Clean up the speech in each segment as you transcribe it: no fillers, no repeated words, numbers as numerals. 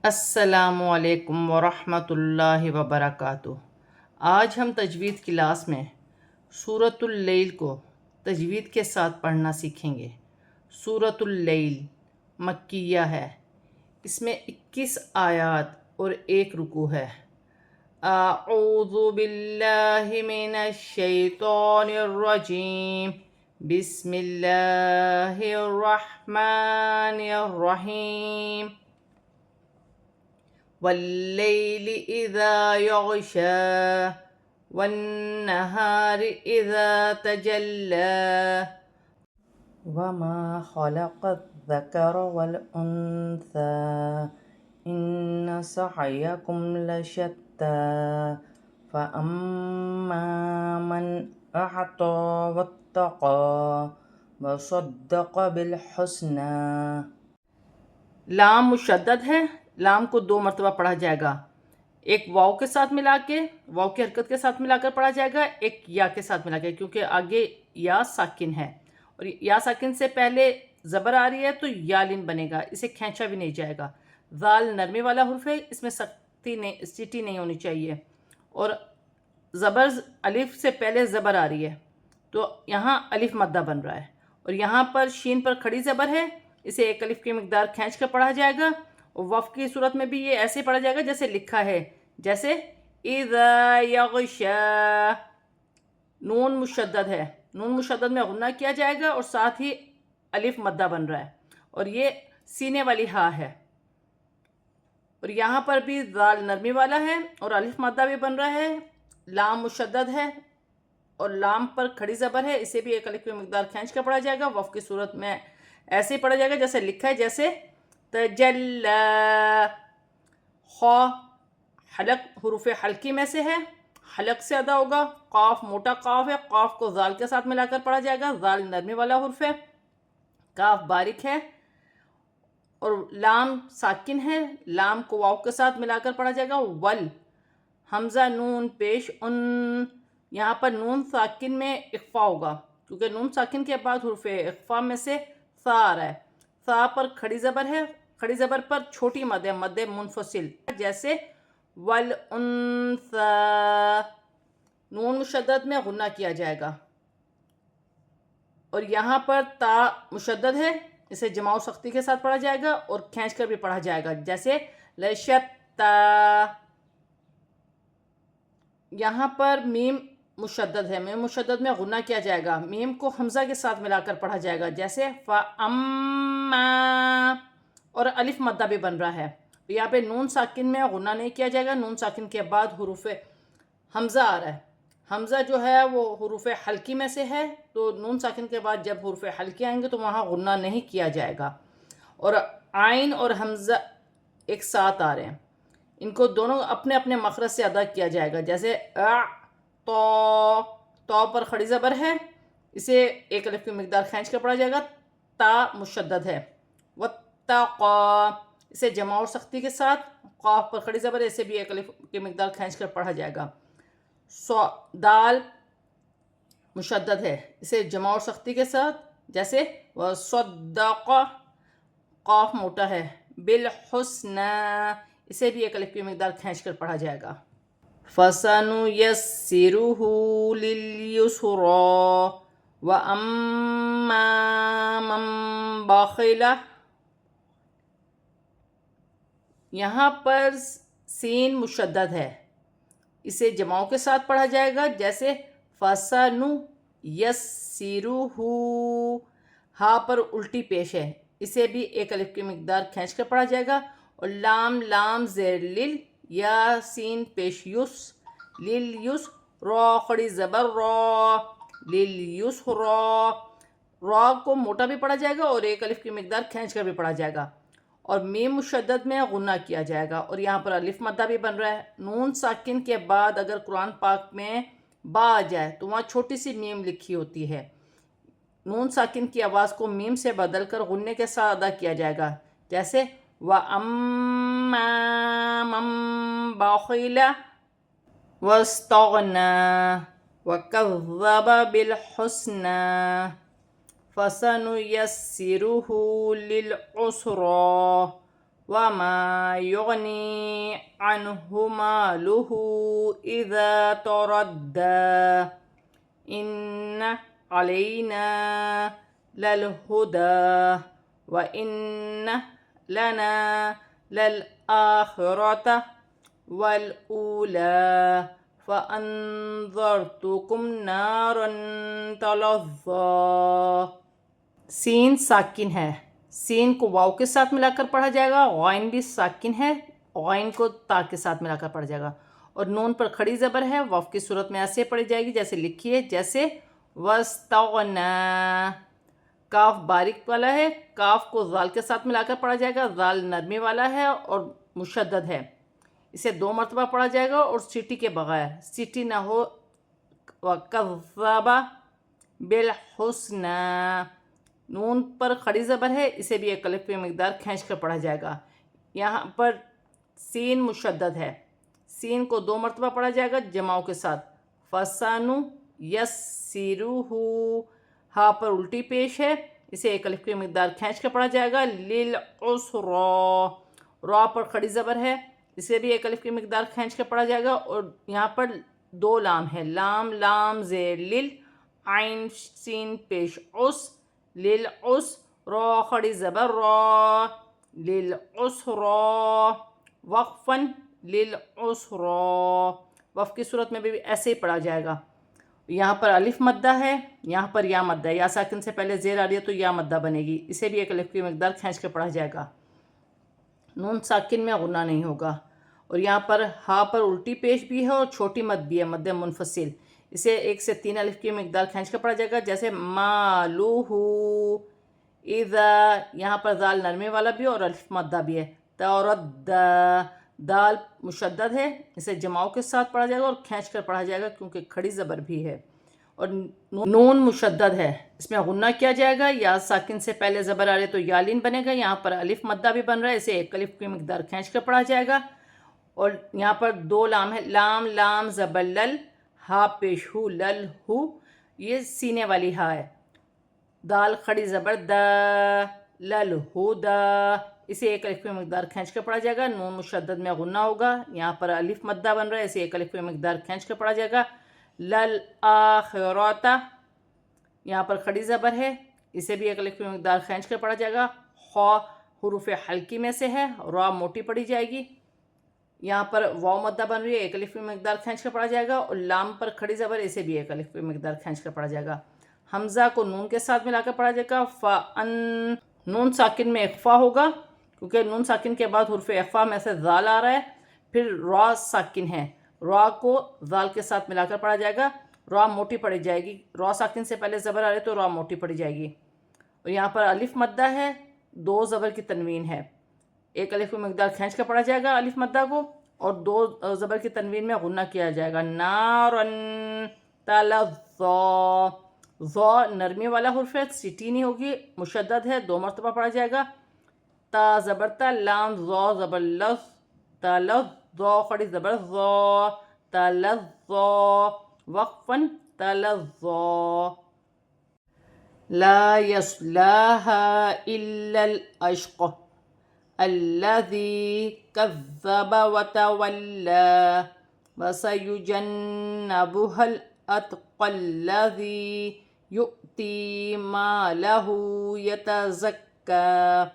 السلام علیکم ورحمۃ اللہ وبرکاتہ۔ آج ہم تجوید کلاس میں سورۃ اللیل کو تجوید کے ساتھ پڑھنا سیکھیں گے۔ سورۃ اللیل مکیہ ہے۔ اس میں 21 آیات اور 1 رکوع ہے۔ اعوذ باللہ من الشیطان الرجیم، بسم اللہ الرحمن الرحیم۔ واللیل اذا یغشی والنہار اذا تجلی وما خلق الذکر والانثی ان سعیکم لشتی فاما من اعطی واتقی وصدق بالحسنی۔ لام مشدد ہے۔ لام کو 2 مرتبہ پڑھا جائے گا۔ ایک واو کے ساتھ ملا کے، واو کی حرکت کے ساتھ ملا کر پڑھا جائے گا، ایک یا کے ساتھ ملا کے، کیونکہ آگے یا ساکن ہے اور یا ساکن سے پہلے زبر آ رہی ہے تو یا لن بنے گا، اسے کھینچا بھی نہیں جائے گا۔ ذال نرمی والا حرف ہے، اس میں سیٹی نہیں ہونی چاہیے، اور زبر الف سے پہلے زبر آ رہی ہے تو یہاں الف مدہ بن رہا ہے، اور یہاں پر شین پر کھڑی زبر ہے، اسے 1 الف کی مقدار کھینچ کر پڑھا جائے گا، اور وقف کی صورت میں بھی یہ ایسے پڑھا جائے گا جیسے لکھا ہے، جیسے اذا یغشی۔ نون مشدد ہے، نون مشدد میں غنہ کیا جائے گا اور ساتھ ہی الف مدہ بن رہا ہے، اور یہ سینے والی ہا ہے، اور یہاں پر بھی ذال نرمی والا ہے اور الف مدہ بھی بن رہا ہے۔ لام مشدد ہے اور لام پر کھڑی زبر ہے، اسے بھی 1 الف کی مقدار کھینچ کر پڑھا جائے گا۔ وقف کی صورت میں ایسے پڑھا جائے گا جیسے لکھا ہے، جیسے تجلی۔ خا حلق حروف حلقی میں سے ہے، حلق سے ادا ہوگا۔ قاف موٹا قاف ہے، قاف کو ذال کے ساتھ ملا کر پڑھا جائے گا، ذال نرمی والا حرف ہے۔ کاف باریک ہے اور لام ساکن ہے، لام کو واو کے ساتھ ملا کر پڑھا جائے گا، ول۔ حمزہ نون پیش ان، یہاں پر نون ساکن میں اخفا ہوگا، کیونکہ نون ساکن کے بعد حرف اخفا میں سے سا آ رہا ہے۔ سا پر کھڑی زبر ہے، کھڑی زبر پر چھوٹی مد ہے، مد منفصل، جیسے والانثی۔ نون مشدد میں غنہ کیا جائے گا، اور یہاں پر تا مشدد ہے، اسے جمع و سختی کے ساتھ پڑھا جائے گا اور کھینچ کر بھی پڑھا جائے گا، جیسے لشتی۔ یہاں پر میم مشدد ہے، میم مشدد میں غنہ کیا جائے گا، میم کو حمزہ کے ساتھ ملا کر پڑھا جائے گا، جیسے فَأَمَّا، اور الف مدہ بھی بن رہا ہے۔ یہاں پہ نون ساکن میں غنہ نہیں کیا جائے گا، نون ساکن کے بعد حروف حمزہ آ رہا ہے، حمزہ جو ہے وہ حروف حلقی میں سے ہے، تو نون ساکن کے بعد جب حروف حلقی آئیں گے تو وہاں غنہ نہیں کیا جائے گا، اور عین اور حمزہ ایک ساتھ آ رہے ہیں، ان کو دونوں اپنے اپنے مخرج سے ادا کیا جائے گا، جیسے تو پر کھڑی زبر ہے، اسے 1 الف کی مقدار کھینچ کر پڑھا جائے گا، تا مشدد ہے۔ واتقا، اسے جمع اور سختی کے ساتھ، قاف پر کھڑی زبر ہے، اسے بھی 1 الف کی مقدار کھینچ کر پڑھا جائے گا۔ دال مشدد ہے، اسے جمع اور سختی کے ساتھ، جیسے وصدق۔ قاف موٹا ہے، بالحسنی، اسے بھی 1 الف کی مقدار کھینچ کر پڑھا جائے گا۔ فَسَنُيَسِّرُهُ لِلْيُسْرَىٰ وَأَمَّا مَن بَخِلَ۔ یہاں پر سین مشدد ہے، اسے جماؤں کے ساتھ پڑھا جائے گا، جیسے فَسَنُيَسِّرُهُ۔ ہا پر الٹی پیش ہے، اسے بھی 1 الف کی مقدار کھینچ کر پڑھا جائے گا، اور لام زیر لل، یا سین پیش یس، لیلیس، را کھڑی زبر را، لیلیسرا۔ را کو موٹا بھی پڑھا جائے گا اور 1 الف کی مقدار کھینچ کر بھی پڑھا جائے گا، اور میم مشدد میں غنہ کیا جائے گا، اور یہاں پر الف مدہ بھی بن رہا ہے۔ نون ساکن کے بعد اگر قرآن پاک میں با آ جائے تو وہاں چھوٹی سی میم لکھی ہوتی ہے، نون ساکن کی آواز کو میم سے بدل کر غنے کے ساتھ ادا کیا جائے گا، جیسے وَأَمَّا مَن بَخِلَ وَاسْتَغْنَىٰ وَكَذَّبَ بِالْحُسْنَىٰ فَسَنُيَسِّرُهُ لِلْعُسْرَىٰ وما يغني عنه ماله إذا تردى إن علينا للهدى وإن لنا للآخرة والأولى فأنذرتكم نارا تلظى. سین ساکن ہے، سین کو واو کے ساتھ ملا کر پڑھا جائے گا، غائن بھی ساکن ہے، غائن کو تا کے ساتھ ملا کر پڑھا جائے گا، اور نون پر کھڑی زبر ہے، وف کی صورت میں ایسے پڑھی جائے گی جیسے لکھی ہے، جیسے وَاسْتَغْنَا. کاف باریک والا ہے، کاف کو ذال کے ساتھ ملا کر پڑھا جائے گا، ذال نرمی والا ہے اور مشدد ہے، اسے 2 مرتبہ پڑھا جائے گا اور سیٹی کے بغیر، سیٹی نہ ہو. وَكَذَّبَ بِالْحُسْنَى. نون پر کھڑی زبر ہے، اسے بھی ایک الف کی مقدار کھینچ کر پڑھا جائے گا. یہاں پر سین مشدد ہے، سین کو 2 مرتبہ پڑھا جائے گا جماؤں کے ساتھ. فَسَنُ يَسِّرُهُ. ہا پر الٹی پیش ہے، اسے ایک الف کی مقدار کھینچ کر پڑھا جائے گا. لِلْعُسْرَى. را پر کھڑی زبر ہے، اسے بھی ایک الف کی مقدار کھینچ کر پڑھا جائے گا، اور یہاں پر 2 لام ہے، لام لام زیر لل، عین سین پیش عس، للعس، را کھڑی زبر را، للعسرا، وقفاً للعسرا. وقف کی صورت میں بھی ایسے ہی پڑھا جائے گا. یہاں پر الف مدہ ہے، یہاں پر یا مدہ ہے، یا ساکن سے پہلے زیر آ رہی ہے تو یا مدہ بنے گی، اسے بھی ایک الف کی مقدار کھینچ کے پڑھا جائے گا. نون ساکن میں غنہ نہیں ہوگا. اور یہاں پر ہا پر الٹی پیش بھی ہے اور چھوٹی مد بھی ہے، مد منفصل، اسے 1 سے 3 الف کی مقدار کھینچ کر پڑھا جائے گا، جیسے مالوہو اذا. یہاں پر دال نرمی والا بھی اور الف مدہ بھی ہے. تردى. دال مشدد ہے، اسے جماؤں کے ساتھ پڑھا جائے گا اور کھینچ کر پڑھا جائے گا کیونکہ کھڑی زبر بھی ہے. اور نون مشدد ہے، اس میں غنہ کیا جائے گا، یا ساکن سے پہلے زبر آ رہے تو یالین بنے گا. یہاں پر الف مدہ بھی بن رہا ہے، اسے ایک الف کی مقدار کھینچ کر پڑھا جائے گا. اور یہاں پر 2 لام ہے، لام لام زبر لل، ہا پیش ہو لل ہو، یہ سینے والی ہا ہے. دال کھڑی زبر دا، لل ہو دا، اسے ایک الف کی مقدار کھینچ کر پڑھا جائے گا. نون مشدد میں غنہ ہوگا، یہاں پر الف مدہ بن رہا ہے، اسے ایک الف کی مقدار کھینچ کر پڑھا جائے گا. للآخرۃ. یہاں پر کھڑی زبر ہے، اسے بھی ایک الف کی مقدار کھینچ کر پڑھا جائے گا. خا حروف حلقی میں سے ہے، را موٹی پڑھی جائے گی. یہاں پر واو مدہ بن رہی ہے، ایک الف کی مقدار کھینچ کر پڑھا جائے گا. اور لام پر کھڑی زبر، اسے بھی ایک الف کی مقدار کھینچ کر پڑھا جائے گا. حمزہ کو نون کے ساتھ ملا کر پڑھا جائے گا. فَأَن. نون ساکن میں اخفا ہوگا کیونکہ نون ساکن کے بعد حرف اخفا میں سے ذال آ رہا ہے. پھر را ساکن ہے، را کو ذال کے ساتھ ملا کر پڑھا جائے گا، را موٹی پڑھی جائے گی. را ساکن سے پہلے زبر آ رہے تو را موٹی پڑھی جائے گی. اور یہاں پر الف مدہ ہے، 2 زبر کی تنوین ہے، ایک الف کی مقدار کھینچ کر پڑھا جائے گا الف مدہ کو، اور 2 زبر کی تنوین میں غنہ کیا جائے گا. نارن تلظی. ظا نرمی والا حرف ہے، سیٹی نہیں ہوگی، مشدد ہے، 2 مرتبہ پڑھا جائے گا. تا زبر تا، لام ظا زبر لظ، تلظ، ظا کھڑی زبر ظا، تلظا، وقفاً تلظا. لا يصلاها إلا الأشقى الذي كذب وتولى وسيجنبها الأتقى الذي يؤتي ماله يتزكى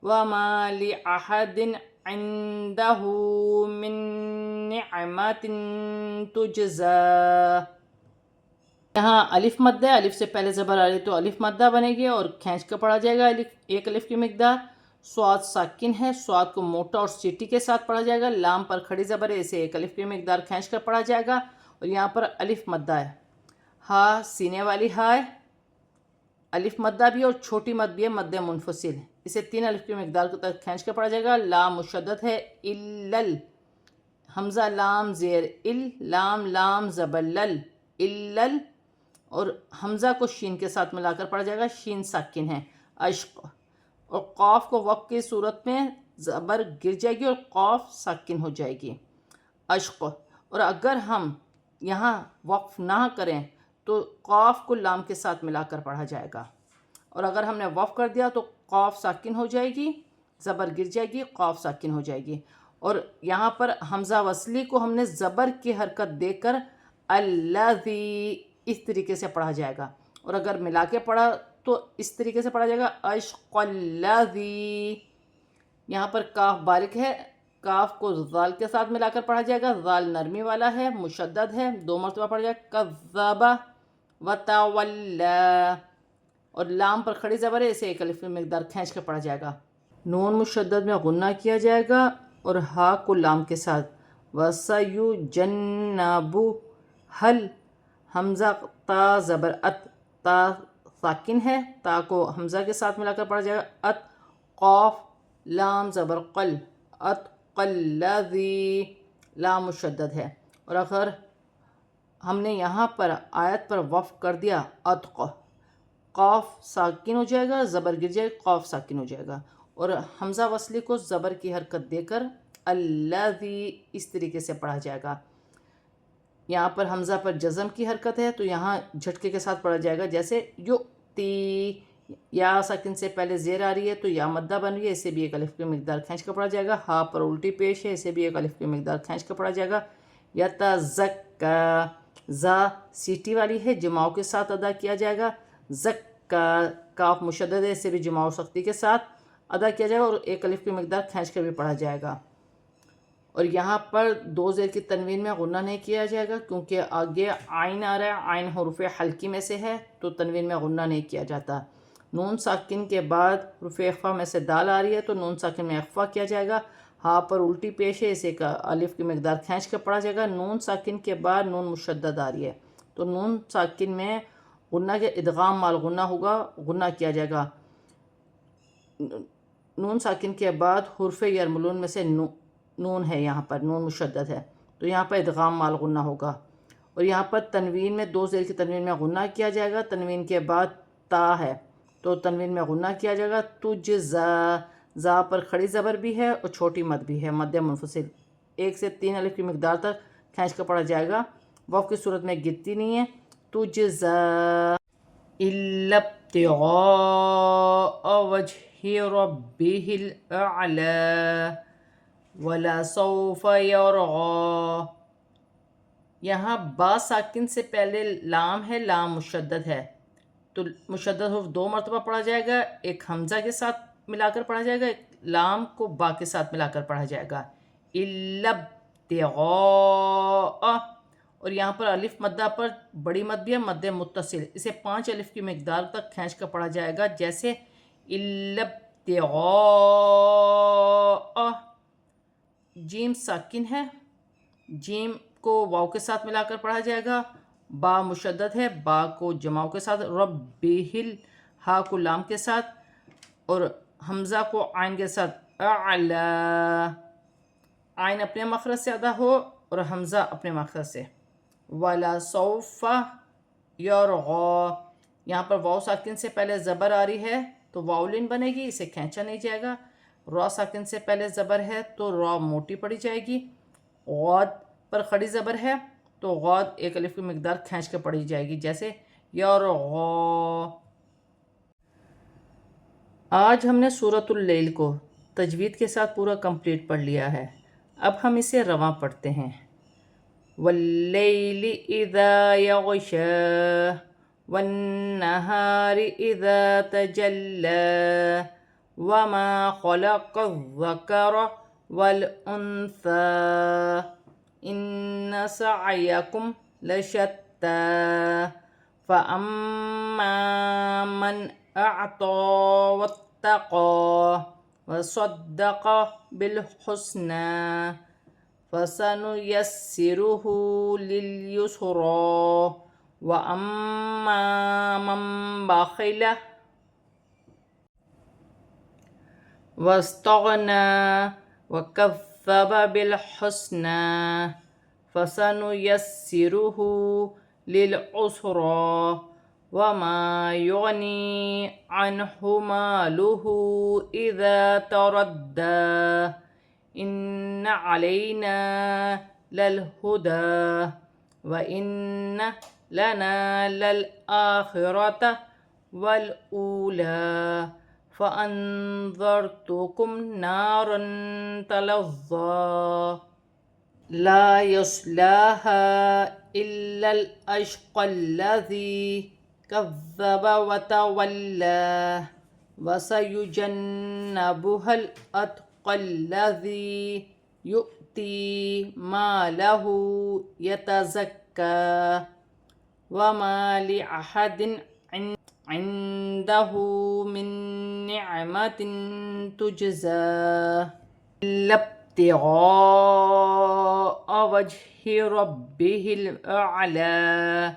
وما لأحد عنده من نعمة تجزى. یہاں الف مدہ ہے، الف سے پہلے زبر آ رہی تو الف مدہ بنے گی اور کھینچ کر پڑھا جائے گا ایک الف کی مقدار. سواد ساکن ہے، سواد کو موٹا اور سیٹی کے ساتھ پڑھا جائے گا. لام پر کھڑی زبر ہے، اسے ایک الف کی مقدار کھینچ کر پڑھا جائے گا. اور یہاں پر الف مدہ ہے، ہا سینے والی ہا ہے، الف مدہ بھی اور چھوٹی مد بھی ہے، مد منفصل، اسے 3 الف کی مقدار کو تک کھینچ کر پڑھا جائے گا. لام مشدد ہے، الل، حمزہ لام زیر ال، لام لام زبر لل، الل، اور حمزہ کو شین کے ساتھ ملا کر پڑھا جائے گا، شین ساکن ہے. اشق. اور قاف کو وقف کی صورت میں زبر گر جائے گی اور قاف ساکن ہو جائے گی. اشق. اور اگر ہم یہاں وقف نہ کریں تو قاف کو لام کے ساتھ ملا کر پڑھا جائے گا، اور اگر ہم نے وقف کر دیا تو قاف ساکن ہو جائے گی، زبر گر جائے گی، قاف ساکن ہو جائے گی. اور یہاں پر حمزہ وصلی کو ہم نے زبر کی حرکت دے کر الذی اس طریقے سے پڑھا جائے گا. اور اگر ملا کے پڑھا تو اس طریقے سے پڑھا جائے گا اشق الذی. یہاں پر کاف باریک ہے، کاف کو ذال کے ساتھ ملا کر پڑھا جائے گا. ذال نرمی والا ہے، مشدد ہے، 2 مرتبہ پڑھا جائے گا کذب وتولی. اور لام پر کھڑی زبر ہے، اسے ایک الف کی مقدار کھینچ کر پڑھا جائے گا. نون مشدد میں غنہ کیا جائے گا اور ہا کو لام کے ساتھ. وَسَيُجَنَّبُ حل. حمزہ تا زبر ات، تا ساکن ہے، تا کو حمزہ کے ساتھ ملا کر پڑھا جائے گا ات. قاف لام زبر قل، ات قلذی. لام مشدد ہے. اور اگر ہم نے یہاں پر آیت پر وقف کر دیا اتق، قاف ساکن ہو جائے گا، زبر گر جائے گا، قاف ساکن ہو جائے گا. اور حمزہ وصلی کو زبر کی حرکت دے کر الذی اس طریقے سے پڑھا جائے گا. یہاں پر حمزہ پر جزم کی حرکت ہے تو یہاں جھٹکے کے ساتھ پڑھا جائے گا، جیسے یؤتی. یا ساکن سے پہلے زیر آ رہی ہے تو یا مدہ بن رہی ہے، اسے بھی ایک الف کی مقدار کھینچ کر پڑھا جائے گا. ہا پر الٹی پیش ہے، اسے بھی ایک الف کی مقدار کھینچ کر پڑھا جائے گا. یتزکا، زا سیٹی والی ہے، جماؤ کے ساتھ ادا کیا جائے گا. زکا کاف مشدد ہے، اسے بھی جماؤ سختی کے ساتھ ادا کیا جائے گا اور ایک الف کی مقدار کھینچ کر بھی پڑھا جائے گا. اور یہاں پر 2 زیر کی تنوین میں غنہ نہیں کیا جائے گا کیونکہ آگے عین آ رہا ہے، عین حروف حلقی میں سے ہے تو تنوین میں غنہ نہیں کیا جاتا. نون ساکن کے بعد حروف اخفا میں سے دال آ رہی ہے تو نون ساکن میں اخفا کیا جائے گا. ہا پر الٹی پیش ہے، اسے ایک الف کی مقدار کھینچ کر پڑھا جائے گا. نون ساکن کے بعد نون مشدد آ رہی ہے تو نون ساکن میں غنہ کے ادغام مال غنہ ہوگا، غنہ کیا جائے گا. نون ساکن کے بعد حرف یرملون میں سے نون ہے، یہاں پر نون مشدد ہے تو یہاں پر ادغام مال غنہ ہوگا. اور یہاں پر تنوین میں 2 زیر کی تنوین میں غنہ کیا جائے گا. تنوین کے بعد تا ہے تو تنوین میں غنہ کیا جائے گا. تجزا، زا پر کھڑی زبر بھی ہے اور چھوٹی مد بھی ہے، مد منفصل. 1 سے 3 الف کی مقدار تک کھینچ کر پڑھا جائے گا. وقف کی صورت میں گرتی نہیں ہے. تجزا الا ابتغاء وجه ربه الاعلی ولسوف يرضى. یہاں با ساکن سے پہلے لام ہے، لام مشدد ہے تو مشدد حرف 2 مرتبہ پڑھا جائے گا. ایک حمزہ کے ساتھ ملا کر پڑھا جائے گا، ایک لام کو با کے ساتھ ملا کر پڑھا جائے گا. الا ابتغاء. اور یہاں پر الف مدہ پر بڑی مد بھی ہے، مد متصل، اسے 5 الف کی مقدار تک کھینچ کر پڑھا جائے گا، جیسے الا ابتغاء. جیم ساکن ہے، جیم کو واو کے ساتھ ملا کر پڑھا جائے گا. با مشدد ہے، با کو جماؤ کے ساتھ، ربہل ہا کو لام کے ساتھ اور حمزہ کو عین کے ساتھ. اعلی، عین اپنے مخرج سے ادا ہو اور حمزہ اپنے مخرج سے. وَلَسَوْفَ يَرْغَى. یہاں پر واو ساکن سے پہلے زبر آ رہی ہے تو واولین بنے گی، اسے کھینچا نہیں جائے گا. را ساکن سے پہلے زبر ہے تو را موٹی پڑی جائے گی. غاد پر کھڑی زبر ہے تو غاد ایک الف کی مقدار کھینچ کے پڑھی جائے گی، جیسے یرغا. آج ہم نے سورۃ اللیل کو تجوید کے ساتھ پورا کمپلیٹ پڑھ لیا ہے. اب ہم اسے رواں پڑھتے ہیں. واللیل اذا یغشا والنہار اذا تجلی وما خلق الذکر والانثى ان سعیکم لشتی فاما من اعطى واتقى وصدق بالحسنى فسنيسره لليسرى وأما من بخل واستغنى وكذب بالحسنى فسنيسره للعسرى وما يغني عنه ماله إذا تردى إن علينا للهدى وإن لنا للآخرة والأولى فَأَنذَرْتُكُمْ نَارًا تَلَظَّىٰ لَا يَصْلَاهَا إِلَّا الْأَشْقَى الَّذِي كَذَّبَ وَتَوَلَّىٰ وَسَيُجَنَّبُهَا الْأَتْقَى الَّذِي يُؤْتِي مَالَهُ يَتَزَكَّىٰ وَمَا لِأَحَدٍ عِندَهُ مِن نِّعْمَةٍ تُجْزَىٰ إِلَّا ابْتِغَاءَ وَجْهِ رَبِّهِ الْأَعْلَىٰ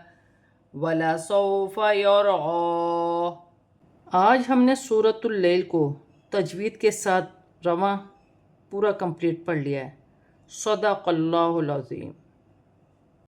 وَلَسَوْفَ يَرْضَىٰ۔ آج ہم نے سورۃ اللیل کو تجوید کے ساتھ رواں پورا کمپلیٹ پڑھ لیا ہے۔ صدق اللہ العظیم۔